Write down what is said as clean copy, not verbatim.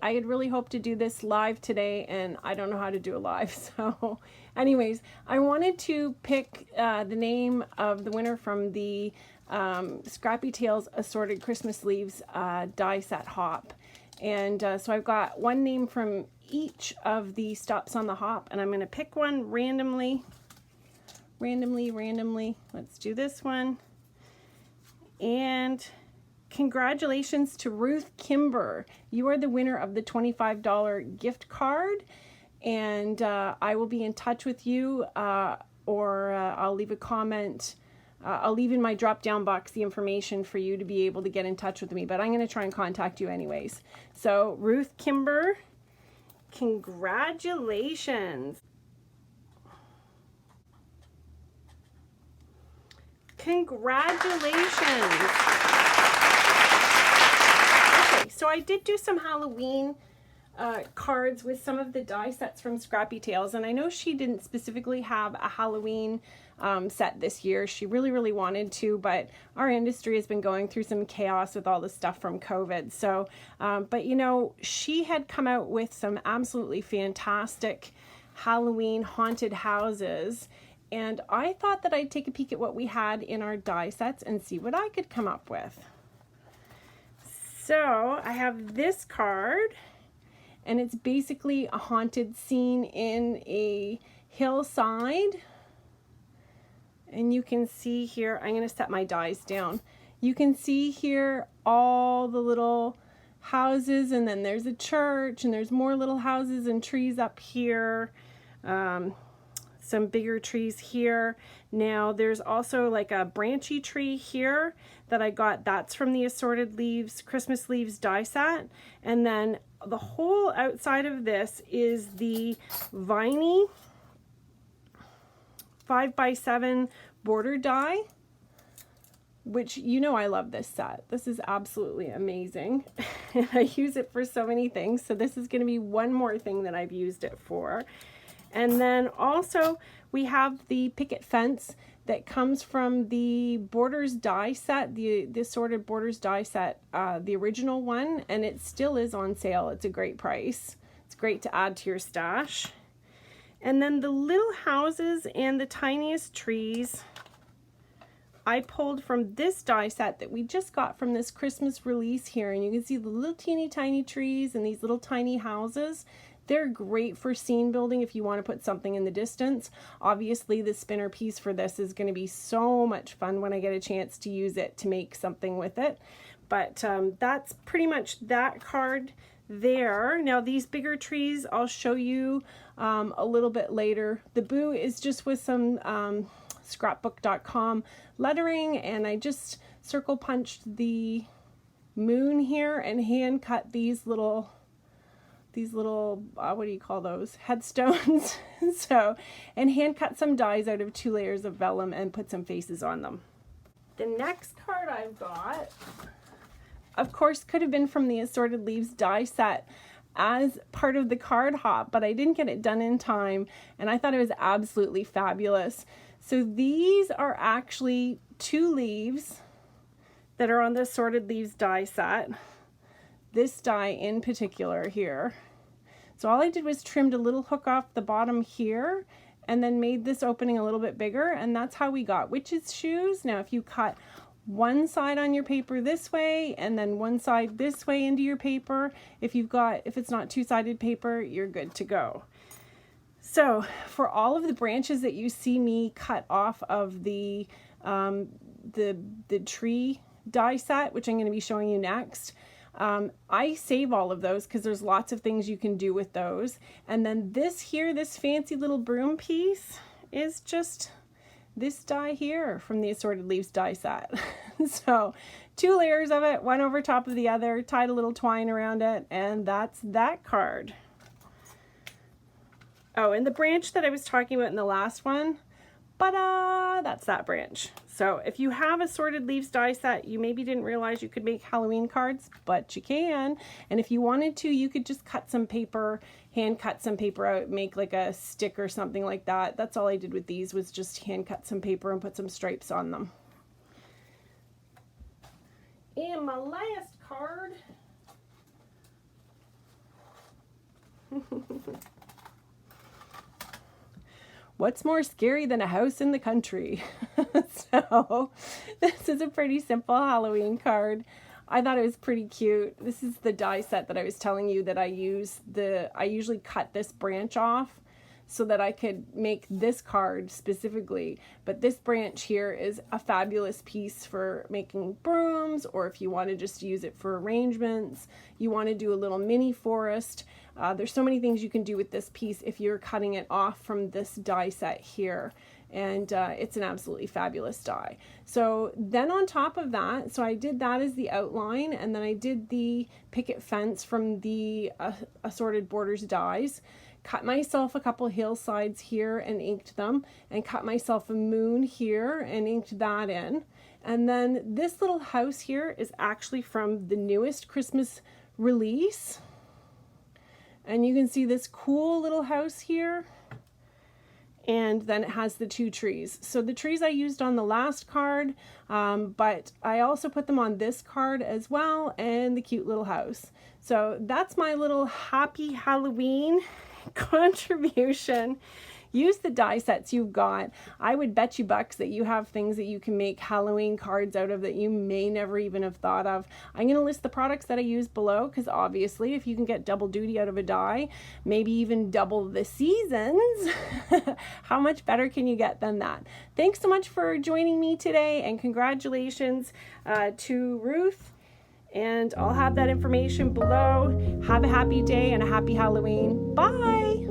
I had really hoped to do this live today, and I don't know how to do a live. So anyways, I wanted to pick the name of the winner from the Scrappy Tails Assorted Christmas Leaves die set hop. And so I've got one name from each of the stops on the hop, and I'm going to pick one randomly. Let's do this one. And congratulations to Ruth Kimber. You are the winner of the $25 gift card, and I will be in touch with you, or I'll leave a comment. I'll leave in my drop-down box the information for you to be able to get in touch with me, but I'm going to try and contact you anyways. So Ruth Kimber, congratulations. Congratulations. Okay, so I did do some Halloween cards with some of the die sets from Scrappy Tails, and I know she didn't specifically have a Halloween set this year. She really wanted to, but our industry has been going through some chaos with all the stuff from COVID. So, but you know, she had come out with some absolutely fantastic Halloween haunted houses, and I thought that I'd take a peek at what we had in our die sets and see what I could come up with. So I have this card, and it's basically a haunted scene in a hillside. And you can see here, I'm going to set my dies down. You can see here all the little houses, and then there's a church, and there's more little houses and trees up here. Some bigger trees here. Now there's also like a branchy tree here that I got. That's from the Assorted Leaves, Christmas Leaves die set. And then the whole outside of this is the viney 5x7 border die, which, you know, I love this set. This is absolutely amazing. And I use it for so many things. So this is going to be one more thing that I've used it for. And then also we have the picket fence that comes from the Borders die set, the Assorted Borders die set, the original one, and it still is on sale. It's a great price. It's great to add to your stash. And then the little houses and the tiniest trees I pulled from this die set that we just got from this Christmas release here. And you can see the little teeny tiny trees and these little tiny houses. They're great for scene building if you want to put something in the distance. Obviously, the spinner piece for this is going to be so much fun when I get a chance to use it to make something with it. But that's pretty much that card there. Now these bigger trees I'll show you a little bit later. The boo is just with some scrapbook.com lettering, and I just circle punched the moon here and hand cut these little what do you call those, headstones. So, and hand cut some dies out of 2 layers of vellum and put some faces on them. The next card I've got, of course, could have been from the Assorted Leaves die set as part of the card hop, but I didn't get it done in time, and I thought it was absolutely fabulous. So these are actually 2 leaves that are on the Assorted Leaves die set. This die in particular here. So all I did was trimmed a little hook off the bottom here and then made this opening a little bit bigger, and that's how we got witches' shoes. Now if you cut one side on your paper this way and then one side this way into your paper, if it's not 2-sided paper, you're good to go. So for all of the branches that you see me cut off of the tree die set, which I'm going to be showing you next, I save all of those because there's lots of things you can do with those. And then this here, this fancy little broom piece, is just this die here from the Assorted Leaves die set. So 2 layers of it, one over top of the other, tied a little twine around it, and that's that card. Oh, and the branch that I was talking about in the last one, that's that branch. So if you have Assorted Leaves die set, you maybe didn't realize you could make Halloween cards, but you can. And if you wanted to, you could just cut some paper, hand cut some paper out, make like a stick or something like that. That's all I did with these, was just hand cut some paper and put some stripes on them. And my last card What's more scary than a house in the country? So this is a pretty simple Halloween card. I thought it was pretty cute. This is the die set that I was telling you that I use. I usually cut this branch off so that I could make this card specifically. But this branch here is a fabulous piece for making brooms, or if you want to just use it for arrangements, you want to do a little mini forest. There's so many things you can do with this piece if you're cutting it off from this die set here. And it's an absolutely fabulous die. So then on top of that, so I did that as the outline, and then I did the picket fence from the assorted borders dies. Cut myself a couple hillsides here and inked them, and cut myself a moon here and inked that in. And then this little house here is actually from the newest Christmas release. And you can see this cool little house here. And then it has the two trees. So the trees I used on the last card, but I also put them on this card as well, and the cute little house. So that's my little happy Halloween contribution. Use the die sets you've got. I would bet you bucks that you have things that you can make Halloween cards out of that you may never even have thought of. I'm going to list the products that I use below, because obviously if you can get double duty out of a die, maybe even double the seasons, how much better can you get than that? Thanks so much for joining me today, and congratulations to Ruth. And I'll have that information below. Have a happy day and a happy Halloween. Bye!